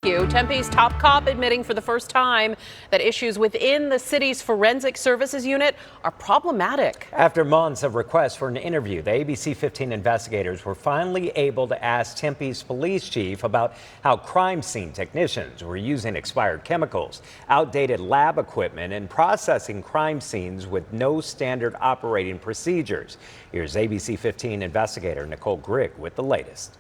Tempe's top cop admitting for the first time that issues within the city's forensic services unit are problematic. After months of requests for an interview, the ABC15 investigators were finally able to ask Tempe's police chief about how crime scene technicians were using expired chemicals, outdated lab equipment, and processing crime scenes with no standard operating procedures. Here's ABC15 investigator Nicole Grigg with the latest.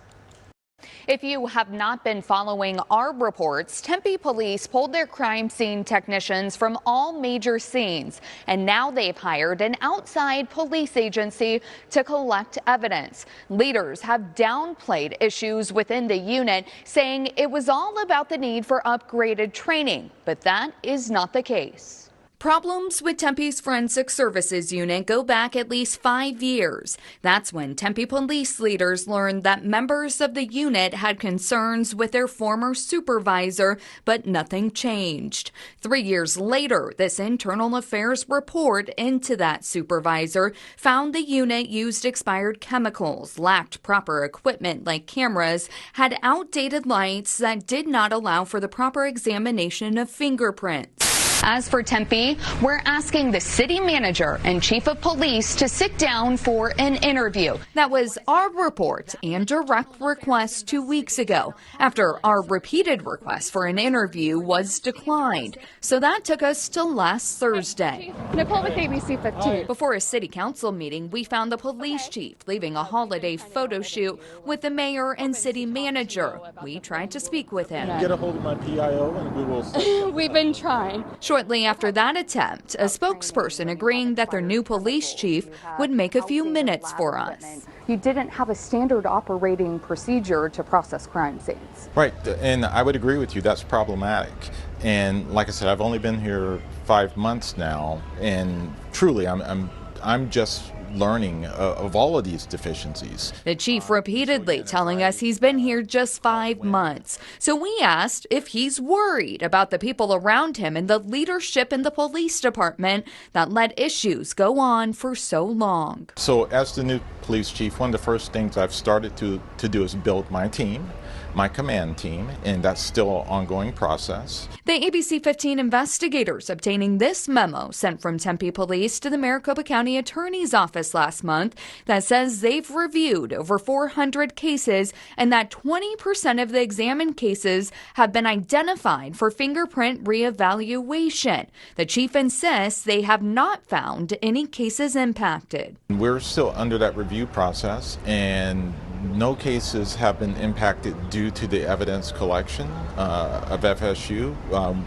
If you have not been following our reports, Tempe police pulled their crime scene technicians from all major scenes, and now they've hired an outside police agency to collect evidence. Leaders have downplayed issues within the unit, saying it was all about the need for upgraded training, but that is not the case. Problems with Tempe's Forensic Services Unit go back at least 5 years. That's when Tempe police leaders learned that members of the unit had concerns with their former supervisor, but nothing changed. 3 years later, this internal affairs report into that supervisor found the unit used expired chemicals, lacked proper equipment like cameras, had outdated lights that did not allow for the proper examination of fingerprints. As for Tempe, we're asking the city manager and chief of police to sit down for an interview. That was our report and direct request 2 weeks ago, after our repeated request for an interview was declined. So that took us to last Thursday. Nicole with ABC15. Before a city council meeting, we found the police chief leaving a holiday photo shoot with the mayor and city manager. We tried to speak with him. Get a hold of my PIO and we will. We've been trying. Shortly after that attempt, a spokesperson agreeing that their new police chief would make a few minutes for us. You didn't have a standard operating procedure to process crime scenes. Right, and I would agree with you, that's problematic. And like I said, I've only been here 5 months now, and truly I'm just learning of all of these deficiencies. The chief repeatedly telling us he's been here just 5 months. So we asked if he's worried about the people around him and the leadership in the police department that let issues go on for so long. So as the new police chief, one of the first things I've started to do is build my team, my command team, and that's still an ongoing process. The ABC15 investigators obtaining this memo sent from Tempe Police to the Maricopa County Attorney's Office last month that says they've reviewed over 400 cases and that 20% of the examined cases have been identified for fingerprint reevaluation. The chief insists they have not found any cases impacted. We're still under that review process, and no cases have been impacted due to the evidence collection of FSU.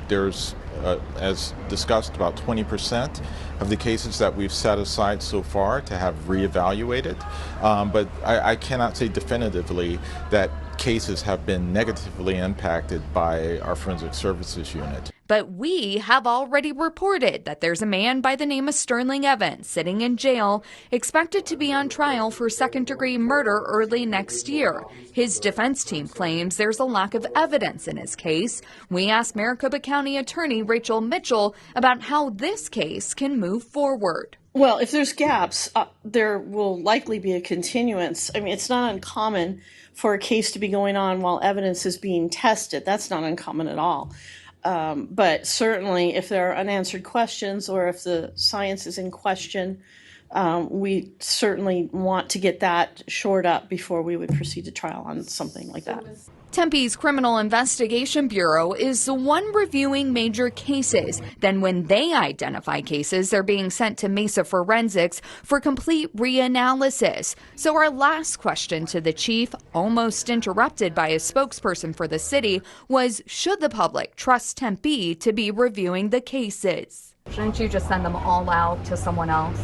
There's, as discussed, about 20% of the cases that we've set aside so far to have reevaluated. But I cannot say definitively that cases have been negatively impacted by our forensic services unit. But we have already reported that there's a man by the name of Sterling Evans sitting in jail, expected to be on trial for second-degree murder early next year. His defense team claims there's a lack of evidence in his case. We asked Maricopa County Attorney Rachel Mitchell about how this case can move forward. Well, if there's gaps, there will likely be a continuance. I mean, it's not uncommon for a case to be going on while evidence is being tested. That's not uncommon at all. But certainly if there are unanswered questions or if the science is in question, we certainly want to get that shored up before we would proceed to trial on something like that. Tempe's Criminal Investigation Bureau is the one reviewing major cases. Then when they identify cases, they're being sent to Mesa Forensics for complete reanalysis. So our last question to the chief, almost interrupted by a spokesperson for the city, was should the public trust Tempe to be reviewing the cases? Shouldn't you just send them all out to someone else?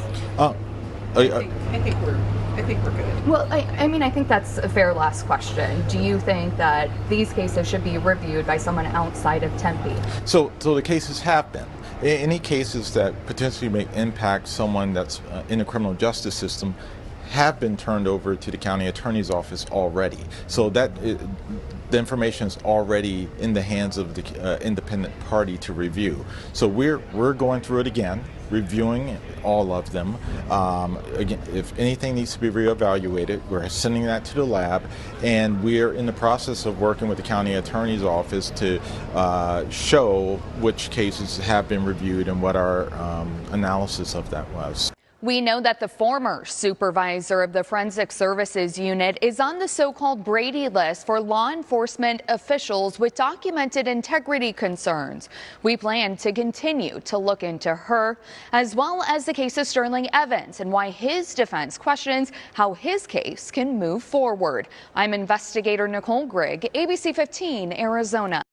I think we're good. Well, I think that's a fair last question. Do you think that these cases should be reviewed by someone outside of Tempe? So the cases have been. Any cases that potentially may impact someone that's in the criminal justice system have been turned over to the county attorney's office already. So that the information is already in the hands of the independent party to review. So we're going through it again, reviewing all of them. Again, if anything needs to be reevaluated, we're sending that to the lab, and we're in the process of working with the county attorney's office to show which cases have been reviewed and what our analysis of that was. We know that the former supervisor of the Forensic Services Unit is on the so-called Brady list for law enforcement officials with documented integrity concerns. We plan to continue to look into her, as well as the case of Sterling Evans and why his defense questions how his case can move forward. I'm investigator Nicole Grigg, ABC 15, Arizona.